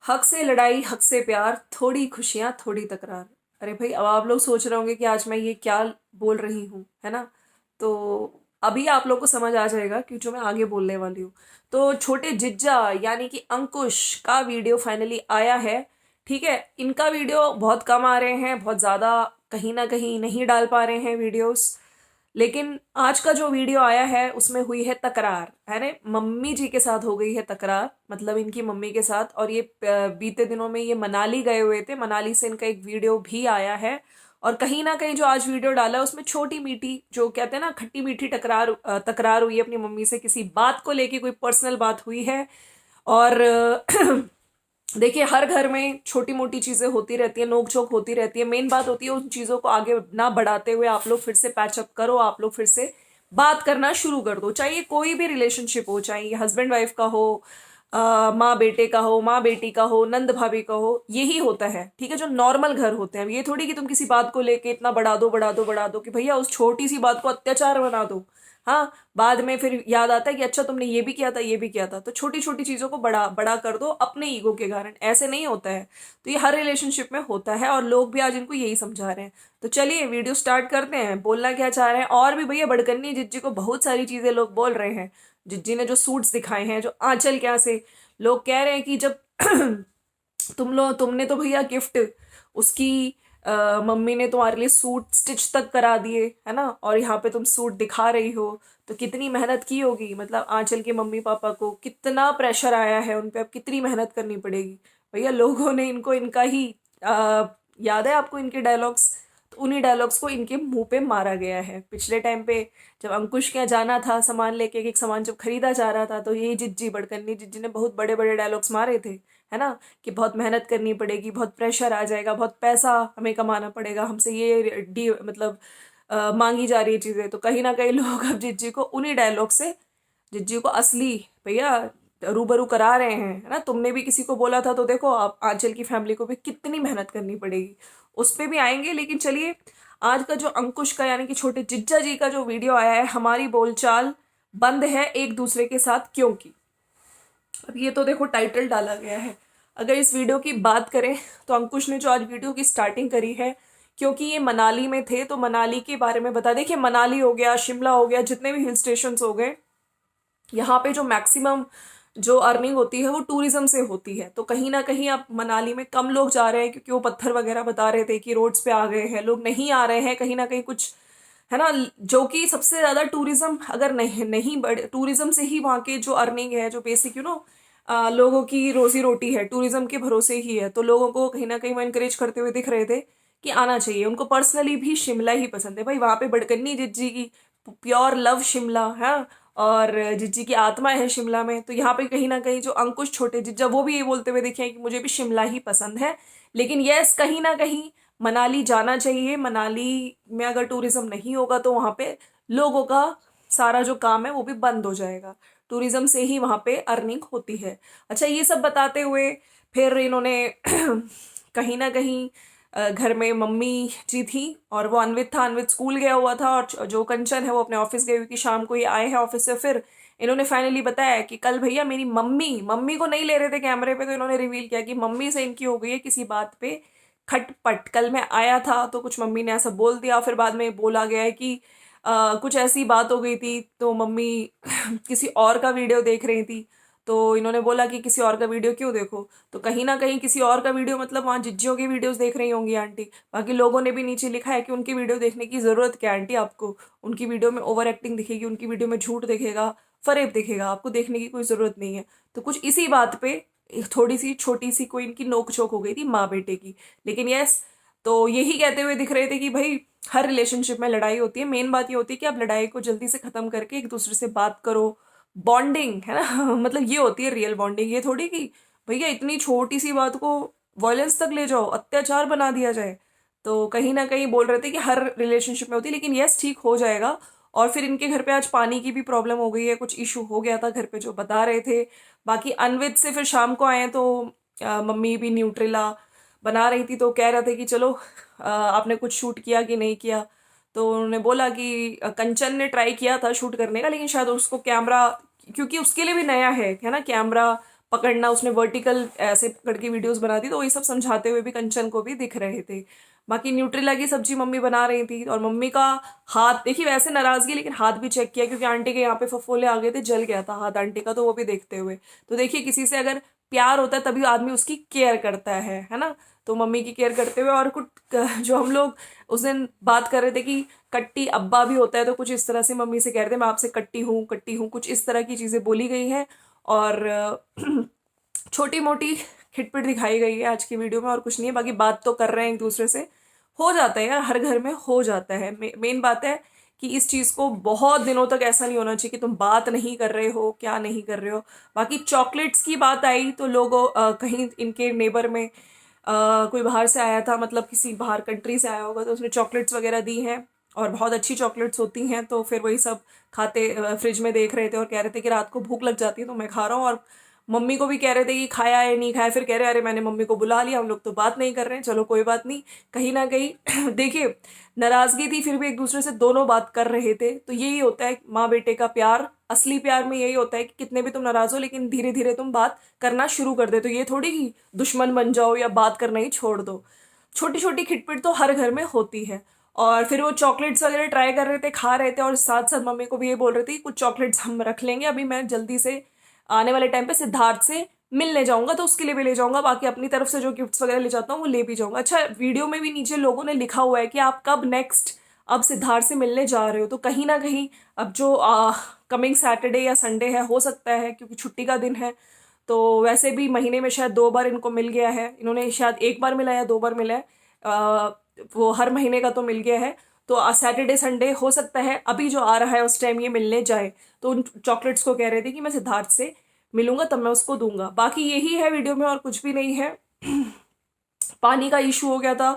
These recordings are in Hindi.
हक से लड़ाई हक से प्यार, थोड़ी खुशियां थोड़ी तकरार। अरे भाई, अब आप लोग सोच रहे होंगे कि आज मैं ये क्या बोल रही हूँ, है ना। तो अभी आप लोग को समझ आ जाएगा कि जो मैं आगे बोलने वाली हूँ। तो छोटे जिज्जा यानी कि अंकुश का वीडियो फाइनली आया है। ठीक है, इनका वीडियो बहुत कम आ रहे हैं, बहुत ज़्यादा कहीं ना कहीं नहीं डाल पा रहे हैं वीडियोस। लेकिन आज का जो वीडियो आया है उसमें हुई है तकरार, है ना। मम्मी जी के साथ हो गई है तकरार, मतलब इनकी मम्मी के साथ। और ये बीते दिनों में ये मनाली गए हुए थे, मनाली से इनका एक वीडियो भी आया है। और कहीं ना कहीं जो आज वीडियो डाला है उसमें छोटी मीठी, जो कहते हैं ना, खट्टी मीठी तकरार हुई है अपनी मम्मी से, किसी बात को लेके कोई पर्सनल बात हुई है। और देखिए, हर घर में छोटी मोटी चीजें होती रहती है, नोक झोंक होती रहती है। मेन बात होती है उन चीजों को आगे ना बढ़ाते हुए आप लोग फिर से पैचअप करो, आप लोग फिर से बात करना शुरू कर दो। चाहे कोई भी रिलेशनशिप हो, चाहे ये हस्बैंड वाइफ का हो, माँ बेटे का हो, माँ बेटी का हो, नंद भाभी का हो, यही होता है। ठीक है, जो नॉर्मल घर होते हैं। ये थोड़ी कि तुम किसी बात को लेके इतना बढ़ा दो कि भैया उस छोटी सी बात को अत्याचार बना दो। हाँ, बाद में फिर याद आता है कि अच्छा तुमने ये भी किया था, ये भी किया था। तो छोटी छोटी चीजों को बड़ा बड़ा कर दो अपने ईगो के कारण, ऐसे नहीं होता है। तो ये हर रिलेशनशिप में होता है और लोग भी आज इनको यही समझा रहे हैं। तो चलिए वीडियो स्टार्ट करते हैं, बोलना क्या चाह रहे हैं। और भी भैया बड़कन्नी जिज्जी को बहुत सारी चीजें लोग बोल रहे हैं। जिज्जी ने जो सूट्स दिखाए हैं, जो आंचल क्या से, लोग कह रहे हैं कि जब तुमने तो भैया गिफ्ट उसकी मम्मी ने तुम्हारे लिए सूट स्टिच तक करा दिए, है ना। और यहाँ पे तुम सूट दिखा रही हो, तो कितनी मेहनत की होगी। मतलब आंचल के मम्मी पापा को कितना प्रेशर आया है उन पे, अब कितनी मेहनत करनी पड़ेगी। भैया लोगों ने इनको इनका ही आ, याद है आपको इनके डायलॉग्स। तो उन्हीं डायलॉग्स को इनके मुंह पे मारा गया है पिछले टाइम पे। जब अंकुश के यहाँ जाना था सामान लेके, एक सामान जब खरीदा जा रहा था, तो यही जिज्जी, बड़कन्नी जिज्जी ने बहुत बड़े बड़े डायलॉग्स मारे थे, है ना। कि बहुत मेहनत करनी पड़ेगी, बहुत प्रेशर आ जाएगा, बहुत पैसा हमें कमाना पड़ेगा, हमसे ये मतलब मांगी जा रही चीजें। तो कहीं ना कहीं लोग अब जिज्जी को उन्हीं डायलॉग से, जिज्जी को असली भैया रूबरू करा रहे हैं, है ना। तुमने भी किसी को बोला था, तो देखो आप आंचल की फैमिली को भी कितनी मेहनत करनी पड़ेगी। उस पर भी आएंगे, लेकिन चलिए आज का जो अंकुश का यानी कि छोटे जिज्जा जी का जो वीडियो आया है, हमारी बोलचाल बंद है एक दूसरे के साथ क्योंकि। अब ये तो देखो टाइटल डाला गया है। अगर इस वीडियो की बात करें तो अंकुश ने जो आज वीडियो की स्टार्टिंग करी है, क्योंकि ये मनाली में थे तो मनाली के बारे में बता। देखिए, मनाली हो गया, शिमला हो गया, जितने भी हिल स्टेशन हो गए, यहाँ पे जो मैक्सिमम जो अर्निंग होती है वो टूरिज्म से होती है। तो कहीं ना कहीं अब मनाली में कम लोग जा रहे हैं, क्योंकि वो पत्थर वगैरह बता रहे थे कि रोड्स पे आ गए हैं, लोग नहीं आ रहे हैं कहीं ना कहीं कुछ, है ना। जो कि सबसे ज्यादा टूरिज्म, अगर नहीं नहीं बढ़े, टूरिज्म से ही वहाँ के जो अर्निंग है, जो बेसिक लोगों की रोजी रोटी है, टूरिज्म के भरोसे ही है। तो लोगों को कहीं ना कहीं वो इनकरेज करते हुए दिख रहे थे कि आना चाहिए। उनको पर्सनली भी शिमला ही पसंद है भाई, वहां पे बड़कन्नी जिज्जी की प्योर लव शिमला है। और जिज्जी की आत्मा है शिमला में। तो यहाँ पे कहीं ना कहीं जो अंकुश छोटे जिज्जा, वो भी ये बोलते हुए दिखे हैं कि मुझे भी शिमला ही पसंद है। लेकिन यस, कहीं ना कहीं मनाली जाना चाहिए। मनाली में अगर टूरिज्म नहीं होगा तो वहाँ पे लोगों का सारा जो काम है वो भी बंद हो जाएगा। टूरिज्म से ही वहाँ पे अर्निंग होती है। अच्छा, ये सब बताते हुए फिर इन्होंने कहीं ना कहीं घर में मम्मी जी थी और वो अनवित था, अनवित स्कूल गया हुआ था, और जो कंचन है वो अपने ऑफिस गई हुई थी। शाम को ये आए हैं ऑफिस से। फिर इन्होंने फाइनली बताया कि कल भैया मेरी मम्मी मम्मी को नहीं ले रहे थे कैमरे पे, तो इन्होंने रिवील किया कि मम्मी से इनकी हो गई है किसी बात पे खटपट। कल मैं आया था तो कुछ मम्मी ने ऐसा बोल दिया, फिर बाद में बोला गया है कि कुछ ऐसी बात हो गई थी, तो मम्मी किसी और का वीडियो देख रही थी। तो इन्होंने बोला कि किसी और का वीडियो क्यों देखो। तो कहीं ना कहीं किसी और का वीडियो मतलब वहाँ जिज्जियों की वीडियोस देख रही होंगी आंटी। बाकी लोगों ने भी नीचे लिखा है कि उनकी वीडियो देखने की जरूरत क्या है आंटी आपको। उनकी वीडियो में ओवर एक्टिंग दिखेगी, उनकी वीडियो में झूठ दिखेगा, फरेब दिखेगा, आपको देखने की कोई जरूरत नहीं है। तो कुछ इसी बात पे थोड़ी सी छोटी सी कोई इनकी नोक झोंक हो गई थी माँ बेटे की। लेकिन यस, तो यही कहते हुए दिख रहे थे कि भाई हर रिलेशनशिप में लड़ाई होती है, मेन बात ये होती है कि आप लड़ाई को जल्दी से खत्म करके एक दूसरे से बात करो। बॉन्डिंग, है ना। मतलब ये होती है रियल बॉन्डिंग। ये थोड़ी कि भैया इतनी छोटी सी बात को वॉयलेंस तक ले जाओ, अत्याचार बना दिया जाए। तो कहीं ना कहीं बोल रहे थे कि हर रिलेशनशिप में होती है, लेकिन यस ठीक हो जाएगा। और फिर इनके घर पे आज पानी की भी प्रॉब्लम हो गई है, कुछ इशू हो गया था घर पे जो बता रहे थे। बाकी अनवित से फिर शाम को आए तो मम्मी भी न्यूट्रेला बना रही थी, तो कह रहे थे कि चलो आपने कुछ शूट किया कि नहीं किया। तो उन्होंने बोला कि कंचन ने ट्राई किया था शूट करने का, लेकिन शायद उसको कैमरा, क्योंकि उसके लिए भी नया है ना कैमरा, पकड़ना, उसने वर्टिकल ऐसे पकड़ के वीडियोस बना दी, तो वही सब समझाते हुए भी कंचन को भी दिख रहे थे। बाकी न्यूट्रेला की सब्जी मम्मी बना रही थी, और मम्मी का हाथ देखिए, वैसे नाराजगी, लेकिन हाथ भी चेक किया क्योंकि आंटी के यहाँ पे फफोले आ गए थे, जल गया था हाथ आंटी का, तो वो भी देखते हुए। तो देखिए, किसी से अगर प्यार होता है तभी आदमी उसकी केयर करता है ना। तो मम्मी की केयर करते हुए, और कुछ जो हम लोग उस दिन बात कर रहे थे कि कट्टी अब्बा भी होता है, तो कुछ इस तरह से मम्मी से कह रहे थे मैं आपसे कट्टी हूँ, कुछ इस तरह की चीज़ें बोली गई हैं। और छोटी मोटी खिटपिट दिखाई गई है आज की वीडियो में, और कुछ नहीं है। बाकी बात तो कर रहे हैं एक दूसरे से, हो जाता है यार, हर घर में हो जाता है। मेन बात है कि इस चीज़ को बहुत दिनों तक ऐसा नहीं होना चाहिए कि तुम बात नहीं कर रहे हो, क्या नहीं कर रहे हो। बाकी चॉकलेट्स की बात आई तो लोगों कहीं इनके नेबर में कोई बाहर से आया था, मतलब किसी बाहर कंट्री से आया होगा, तो उसने चॉकलेट्स वगैरह दी हैं, और बहुत अच्छी चॉकलेट्स होती हैं। तो फिर वही सब खाते फ्रिज में देख रहे थे, और कह रहे थे कि रात को भूख लग जाती है तो मैं खा रहा हूँ। और मम्मी को भी कह रहे थे कि खाया है नहीं खाया, फिर कह रहे अरे मैंने मम्मी को बुला लिया, हम लोग तो बात नहीं कर रहे हैं। चलो कोई बात नहीं, कहीं ना कहीं देखिए, नाराजगी थी फिर भी एक दूसरे से दोनों बात कर रहे थे। तो यही होता है माँ बेटे का प्यार, असली प्यार में यही होता है कि कितने भी तुम नाराज हो, लेकिन धीरे धीरे तुम बात करना शुरू कर दे। तो ये थोड़ी कि दुश्मन बन जाओ या बात करना ही छोड़ दो। छोटी छोटी खिटपिट तो हर घर में होती है। और फिर वो चॉकलेट्स वगैरह ट्राई कर रहे थे, खा रहे थे, और साथ साथ मम्मी को भी ये बोल रहे थे कि कुछ चॉकलेट्स हम रख लेंगे, अभी मैं जल्दी से आने वाले टाइम पे सिद्धार्थ से मिलने जाऊंगा, तो उसके लिए भी ले जाऊंगा, बाकी अपनी तरफ से जो गिफ्ट्स वगैरह ले जाता हूँ वो ले भी जाऊंगा। अच्छा, वीडियो में भी नीचे लोगों ने लिखा हुआ है कि आप कब नेक्स्ट अब सिद्धार्थ से मिलने जा रहे हो। तो कहीं ना कहीं अब जो कमिंग सैटरडे या संडे है, हो सकता है क्योंकि छुट्टी का दिन है, तो वैसे भी महीने में शायद 2 बार इनको मिल गया है, इन्होंने शायद 1 बार मिला या 2 बार मिला है, वो हर महीने का तो मिल गया है। तो सैटरडे संडे हो सकता है अभी जो आ रहा है उस टाइम ये मिलने जाए। तो उन चॉकलेट्स को कह रहे थे कि मैं सिद्धार्थ से मिलूंगा तब मैं उसको दूंगा। बाकी यही है वीडियो में, और कुछ भी नहीं है। पानी का इशू हो गया था,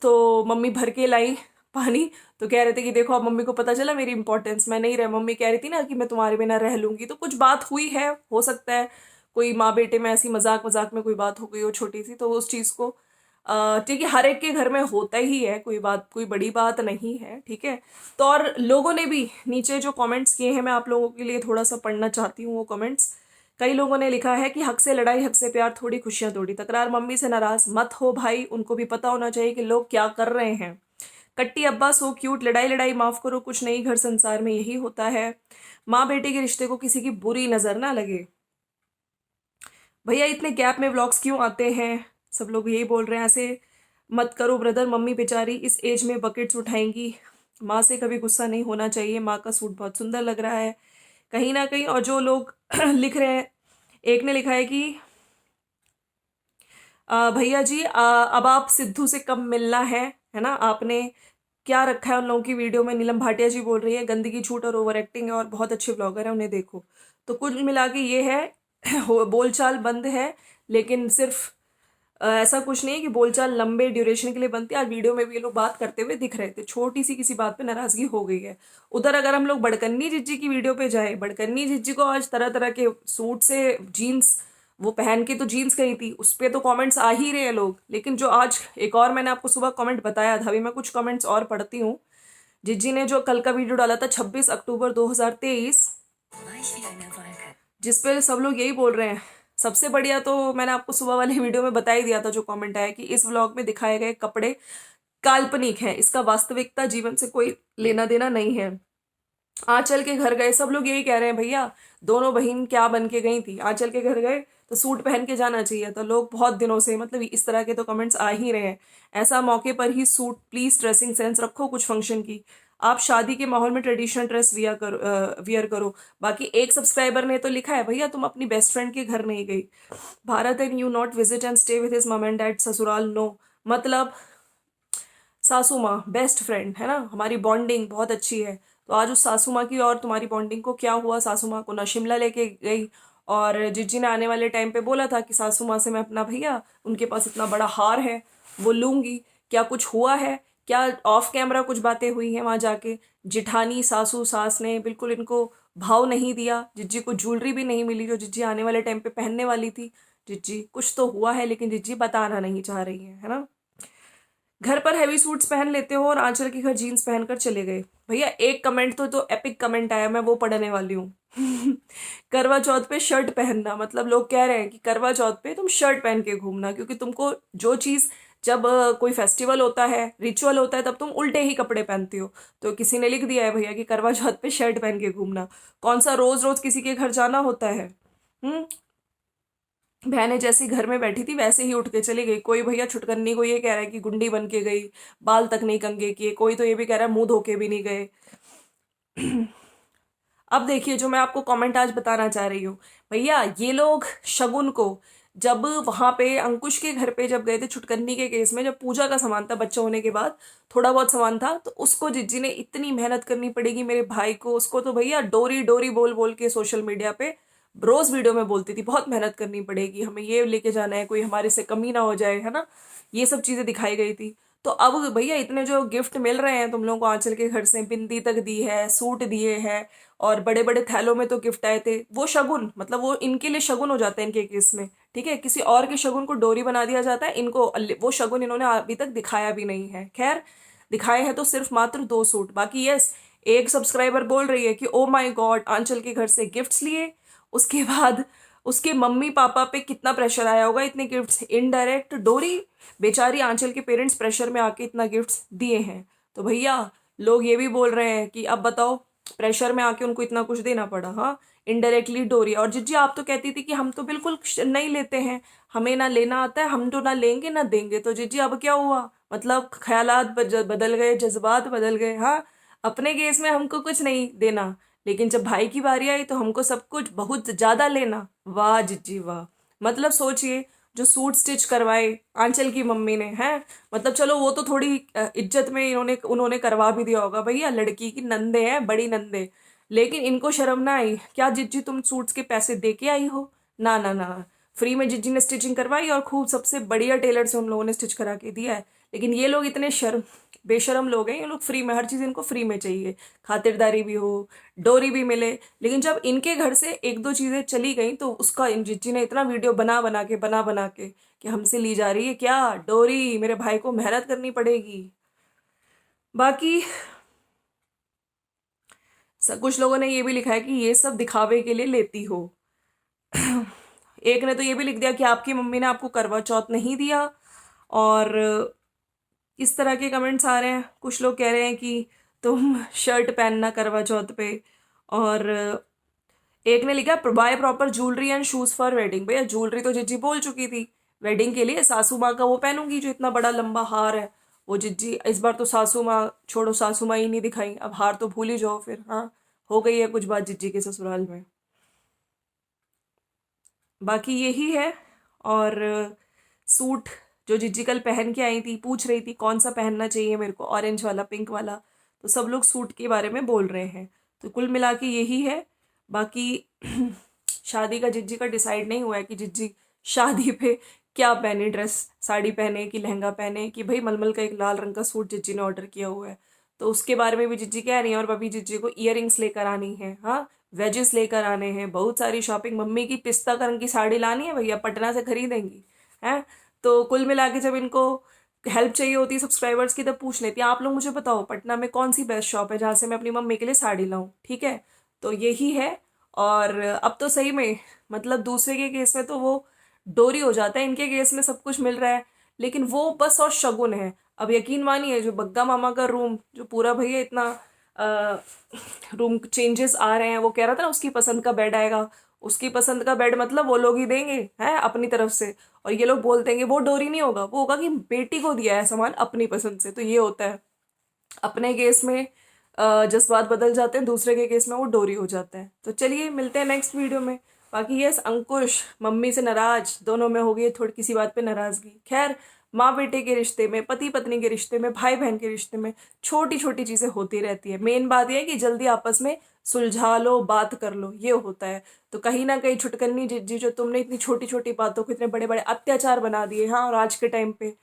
तो मम्मी भर के लाई पानी। तो कह रहे थे कि देखो अब मम्मी को पता चला मेरी इंपॉर्टेंस, मैं नहीं रह, मम्मी कह रही थी ना कि मैं तुम्हारे बिना रह लूंगी। तो कुछ बात हुई है, हो सकता है कोई माँ बेटे में ऐसी मजाक मजाक में कोई बात हो गई हो छोटी सी, तो उस चीज़ को ठीक है, हर एक के घर में होता ही है, कोई बात, कोई बड़ी बात नहीं है, ठीक है। तो और लोगों ने भी नीचे जो कमेंट्स किए हैं, मैं आप लोगों के लिए थोड़ा सा पढ़ना चाहती हूँ वो कमेंट्स। कई लोगों ने लिखा है कि हक से लड़ाई हक से प्यार, थोड़ी खुशियां तोड़ी तकरार, मम्मी से नाराज मत हो भाई, उनको भी पता होना चाहिए कि लोग क्या कर रहे हैं। कट्टी अब्बा सो क्यूट, लड़ाई लड़ाई माफ करो, कुछ नहीं, घर संसार में यही होता है, माँ बेटे के रिश्ते को किसी की बुरी नजर ना लगे। भैया इतने गैप में व्लॉग्स क्यों आते हैं, सब लोग यही बोल रहे हैं। ऐसे मत करो ब्रदर, मम्मी बेचारी इस एज में बकेट्स उठाएंगी, माँ से कभी गुस्सा नहीं होना चाहिए, माँ का सूट बहुत सुंदर लग रहा है कहीं ना कहीं। और जो लोग लिख रहे हैं, एक ने लिखा है कि भैया जी अब आप सिद्धू से कब मिलना है ना, आपने क्या रखा है उन लोगों की वीडियो में। नीलम भाटिया जी बोल रही है गंदगी झूठ और ओवर एक्टिंग है, और बहुत अच्छे ब्लॉगर है उन्हें देखो। तो कुल मिला के ये है बोलचाल बंद है, लेकिन सिर्फ ऐसा कुछ नहीं है कि बोलचाल लंबे ड्यूरेशन के लिए बनती है। आज वीडियो में भी ये लोग बात करते हुए दिख रहे थे, छोटी सी किसी बात पे नाराजगी हो गई है। उधर अगर हम लोग बड़कन्नी जिज्जी की वीडियो पे जाए, बड़कन्नी जिज्जी को आज तरह तरह के सूट से जीन्स, वो पहन के तो जीन्स गई थी, उस पर तो कमेंट्स आ ही रहे हैं लोग। लेकिन जो आज एक और मैंने आपको सुबह कमेंट बताया था, अभी मैं कुछ कमेंट्स और पढ़ती हूँ। जिज्जी ने जो कल का वीडियो डाला था 26 अक्टूबर 2023, जिस पे सब लोग यही बोल रहे हैं। सबसे बढ़िया तो मैंने आपको सुबह वाली वीडियो में बता ही दिया था, जो कमेंट आया कि इस व्लॉग में दिखाए गए कपड़े काल्पनिक हैं, इसका वास्तविकता जीवन से कोई लेना देना नहीं है। आंचल के घर गए, सब लोग यही कह रहे हैं भैया दोनों बहन क्या बन के गई थी, आंचल के घर गए तो सूट पहन के जाना चाहिए। तो लोग बहुत दिनों से, मतलब इस तरह के तो कमेंट्स आ ही रहे हैं। ऐसा मौके पर ही सूट, प्लीज ड्रेसिंग सेंस रखो कुछ फंक्शन की, आप शादी के माहौल में ट्रेडिशनल ड्रेस वियर करो। बाकी एक सब्सक्राइबर ने तो लिखा है भैया तुम अपनी बेस्ट फ्रेंड के घर नहीं गई, Bharat and you not visit and stay with his मम एंड डैड ससुराल, नो। मतलब सासू माँ बेस्ट फ्रेंड है ना, हमारी बॉन्डिंग बहुत अच्छी है। तो आज उस सासू माँ की और तुम्हारी बॉन्डिंग को क्या हुआ, सासू माँ को ना शिमला लेके गई। और जिज्जी ने आने वाले टाइम पे बोला था कि सासू माँ से मैं अपना, भैया उनके पास इतना बड़ा हार है वो लूंगी, क्या कुछ हुआ है क्या, ऑफ कैमरा कुछ बातें हुई हैं वहां जाके। जिठानी सासू सास ने बिल्कुल इनको भाव नहीं दिया, जिज्जी को ज्वेलरी भी नहीं मिली जो जिज्जी आने वाले टाइम पे पहनने वाली थी। जिज्जी कुछ तो हुआ है, लेकिन जिज्जी बताना नहीं चाह रही है ना। घर पर हैवी सूट्स पहन लेते हो और आंचल के घर जीन्स पहनकर चले गए। भैया एक कमेंट तो एपिक कमेंट आया, मैं वो पढ़ने वाली हूँ। करवा चौथ पे शर्ट पहनना, मतलब लोग कह रहे हैं कि करवा चौथ पे तुम शर्ट पहन के घूमना, क्योंकि तुमको जो चीज जब कोई फेस्टिवल होता है, रिचुअल होता है, तब तुम उल्टे ही कपड़े पहनती हो। तो किसी ने लिख दिया है भैया कि करवा चौथ पे शर्ट पहन के घूमना। कौन सा रोज रोज किसी के घर जाना होता है? हम्म। बहनें जैसी घर में बैठी थी वैसे ही उठ के चली गई। कोई भैया छुटकन्नी को ये कह रहा है कि गुंडी बन के गई, बाल तक नहीं कंघे किए। कोई तो ये भी कह रहा है मुंह धो के भी नहीं गए। अब देखिए जो मैं आपको कमेंट आज बताना चाह रही हूँ, भैया ये लोग शगुन को, जब वहां पे अंकुश के घर पे जब गए थे छुटकन्नी के केस में, जब पूजा का सामान था, बच्चा होने के बाद थोड़ा बहुत सामान था, तो उसको जिज्जी ने इतनी मेहनत करनी पड़ेगी मेरे भाई को। उसको तो भैया डोरी डोरी बोल बोल के सोशल मीडिया पे रोज वीडियो में बोलती थी बहुत मेहनत करनी पड़ेगी, हमें ये लेके जाना है, कोई हमारे से कमी ना हो जाए, है ना। ये सब चीजें दिखाई गई थी। तो अब भैया इतने जो गिफ्ट मिल रहे हैं तुम लोगों को आंचल के घर से, बिंदी तक दी है, सूट दिए हैं, और बड़े बड़े थैलों में तो गिफ्ट आए थे, वो शगुन, मतलब वो इनके लिए शगुन हो जाते हैं इनके केस में। ठीक है, किसी और के शगुन को डोरी बना दिया जाता है, इनको वो शगुन इन्होंने अभी तक दिखाया भी नहीं है। खैर, दिखाए हैं तो सिर्फ मात्र 2 सूट। बाकी यस, एक सब्सक्राइबर बोल रही है कि ओ माय गॉड आंचल के घर से गिफ्ट्स लिए, उसके बाद उसके मम्मी पापा पे कितना प्रेशर आया होगा, इतने गिफ्ट्स, इनडायरेक्ट डोरी, बेचारी आंचल के पेरेंट्स प्रेशर में आके इतना गिफ्ट्स दिए हैं। तो भैया लोग ये भी बोल रहे हैं कि अब बताओ, प्रेशर में आके उनको इतना कुछ देना पड़ा। हाँ, इनडायरेक्टली डोरी। और जिज्जी आप तो कहती थी कि हम तो बिल्कुल नहीं लेते हैं, हमें ना लेना आता है, हम तो ना लेंगे ना देंगे। तो जिज्जी अब क्या हुआ, मतलब ख्यालात बदल गए, जज्बात बदल गए। हाँ, अपने केस में हमको कुछ नहीं देना, लेकिन जब भाई की बारी आई तो हमको सब कुछ बहुत ज्यादा लेना। वाह जिज्जी वाह। मतलब सोचिए, जो सूट स्टिच करवाए आंचल की मम्मी ने, हैं, मतलब चलो वो तो थोड़ी इज्जत में इन्होंने उन्होंने करवा भी दिया होगा, भैया लड़की की नंदे हैं, बड़ी नंदे। लेकिन इनको शर्म ना आई क्या जिज्जी तुम सूट्स के पैसे दे के आई हो? ना ना ना, फ्री में जिज्जी ने स्टिचिंग करवाई और खूब सबसे बढ़िया टेलर से हम लोगों ने स्टिच करा के दिया है। लेकिन ये लोग इतने शर्म बेशरम लोग हैं, ये लोग फ्री में, हर चीज़ इनको फ्री में चाहिए, खातिरदारी भी हो, डोरी भी मिले। लेकिन जब इनके घर से एक दो चीज़ें चली गई तो उसका इन जिज्जी ने इतना वीडियो बना बना के कि हमसे ली जा रही है क्या डोरी, मेरे भाई को मेहनत करनी पड़ेगी। बाकी कुछ लोगों ने ये भी लिखा है कि ये सब दिखावे के लिए लेती हो। एक ने तो ये भी लिख दिया कि आपकी मम्मी ने आपको करवा चौथ नहीं दिया। और इस तरह के कमेंट्स आ रहे हैं, कुछ लोग कह रहे हैं कि तुम शर्ट पहनना करवा चौथ पे। और एक ने लिखा by proper jewellery and shoes for wedding. भैया ज्वेलरी तो जिज्जी बोल चुकी थी, वेडिंग के लिए सासू माँ का वो पहनूंगी जो इतना बड़ा लंबा हार है। वो जिज्जी इस बार तो सासू माँ छोड़ो, सासू माँ ही नहीं दिखाई, अब हार तो भूल ही जाओ फिर। हाँ, हो गई है कुछ बात जिज्जी के ससुराल में। बाकी यही है। और सूट जो जिज्जी कल पहन के आई थी, पूछ रही थी कौन सा पहनना चाहिए मेरे को, ऑरेंज वाला, पिंक वाला, तो सब लोग सूट के बारे में बोल रहे हैं। तो कुल मिला के यही है। बाकी शादी का जिज्जी का डिसाइड नहीं हुआ है कि जिज्जी शादी पे क्या पहने, ड्रेस साड़ी पहने कि लहंगा पहने, कि भाई मलमल का एक लाल रंग का सूट जिज्जी ने ऑर्डर किया हुआ है, तो उसके बारे में भी जिज्जी कह रही है। और भाभी जिज्जी को इयररिंग्स लेकर आनी है, हाँ, वेजेस लेकर आने हैं, बहुत सारी शॉपिंग, मम्मी की पिस्ता रंग की साड़ी लानी है भैया, पटना से खरीदेंगी, हैं। तो कुल मिला के जब इनको हेल्प चाहिए होती है सब्सक्राइबर्स की, तब पूछ लेती है आप लोग मुझे बताओ पटना में कौन सी बेस्ट शॉप है जहाँ से मैं अपनी मम्मी के लिए साड़ी लाऊं। ठीक है, तो यही है। और अब तो सही में, मतलब दूसरे के केस में तो वो डोरी हो जाता है, इनके केस में सब कुछ मिल रहा है, लेकिन वो बस और शगुन है। अब यकीन मानिए, जो बग्गा मामा का रूम जो पूरा भैया इतना रूम चेंजेस आ रहे हैं, वो कह रहा था ना उसकी पसंद का बेड आएगा, उसकी पसंद का बेड मतलब वो लोग ही देंगे हैं अपनी तरफ से। और ये लोग बोलते हैं कि वो डोरी नहीं होगा, वो होगा कि बेटी को दिया है सामान अपनी पसंद से। तो ये होता है, अपने केस में जज्बात बदल जाते हैं, दूसरे के केस में वो डोरी हो जाता है। तो चलिए मिलते हैं नेक्स्ट वीडियो में। बाकी यस, अंकुश मम्मी से नाराज, दोनों में हो गई थोड़ी किसी बात पे नाराजगी। खैर, माँ बेटे के रिश्ते में, पति पत्नी के रिश्ते में, भाई बहन के रिश्ते में छोटी छोटी चीजें होती रहती है। मेन बात यह है कि जल्दी आपस में सुलझा लो, बात कर लो, ये होता है। तो कहीं ना कहीं छुटकन्नी जिज्जी, जो तुमने इतनी छोटी छोटी बातों को इतने बड़े बड़े अत्याचार बना दिए, हाँ, और आज के टाइम पे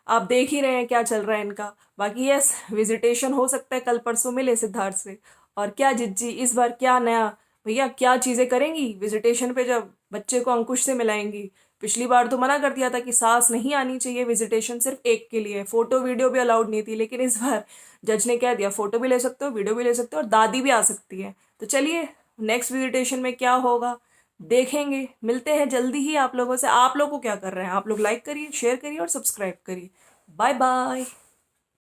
आप देख ही रहे हैं क्या चल रहा है इनका। बाकी यस, विजिटेशन हो सकता है कल परसों मिले सिद्धार्थ से। और क्या जिज्जी इस बार क्या नया भैया क्या चीज़ें करेंगी विजिटेशन पे जब बच्चे को अंकुश से मिलाएंगी। पिछली बार तो मना कर दिया था कि सास नहीं आनी चाहिए, विजिटेशन सिर्फ एक के लिए, फोटो वीडियो भी अलाउड नहीं थी, लेकिन इस बार जज ने कह दिया फोटो भी ले सकते हो, वीडियो भी ले सकते हो और दादी भी आ सकती है। तो चलिए नेक्स्ट विजिटेशन में क्या होगा देखेंगे। मिलते हैं जल्दी ही आप लोगों से। आप लोग को क्या कर रहे हैं, आप लोग लाइक करिए, शेयर करिए और सब्सक्राइब करिए। Bye bye.